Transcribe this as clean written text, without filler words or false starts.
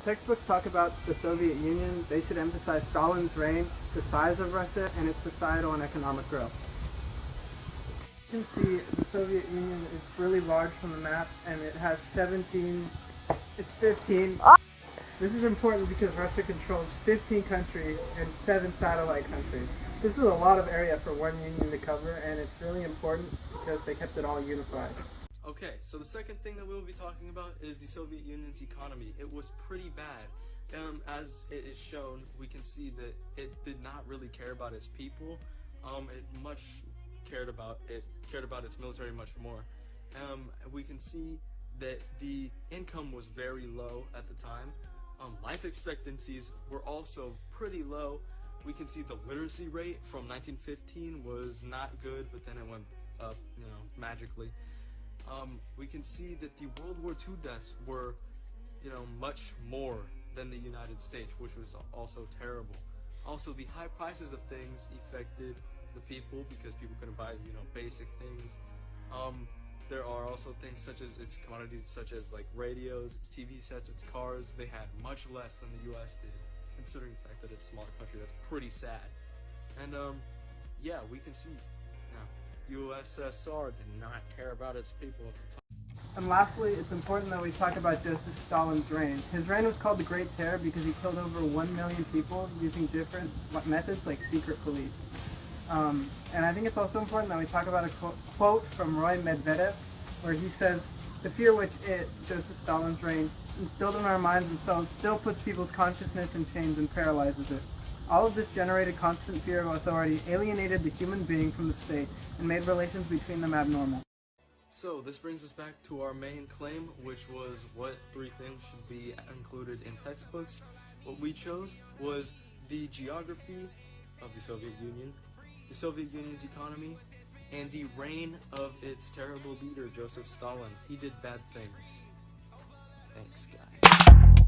textbooks talk about the Soviet Union, they should emphasize Stalin's reign, the size of Russia, and its societal and economic growth. You can see the Soviet Union is really large from the map, and it has 15. This is important because Russia controls 15 countries and 7 satellite countries. This is a lot of area for one union to cover, and it's really important because they kept it all unified. Okay, so the second thing that we will be talking about is the Soviet Union's economy. It was pretty bad. As it is shown, we can see that it did not really care about its people. It cared about its military much more. We can see that the income was very low at the time. Life expectancies were also pretty low. We can see the literacy rate from 1915 was not good, but then it went up, magically. We can see that the World War II deaths were, much more than the United States, which was also terrible. Also, the high prices of things affected the people because people couldn't buy, basic things. There are also things such as its commodities, such as like radios, its TV sets, its cars. They had much less than the U.S. did, considering the fact that it's a smaller country. That's pretty sad. And yeah, we can see USSR did not care about its people at the time. And lastly, it's important that we talk about Joseph Stalin's reign. His reign was called the Great Terror because he killed over 1 million people using different methods like secret police. And I think it's also important that we talk about a quote from Roy Medvedev, where he says, "The fear which Joseph Stalin's reign, instilled in our minds and souls, still puts people's consciousness in chains and paralyzes it. All of this generated constant fear of authority, alienated the human being from the state, and made relations between them abnormal." So this brings us back to our main claim, which was what 3 things should be included in textbooks. What we chose was the geography of the Soviet Union, the Soviet Union's economy, and the reign of its terrible leader, Joseph Stalin. He did bad things. Thanks, guys.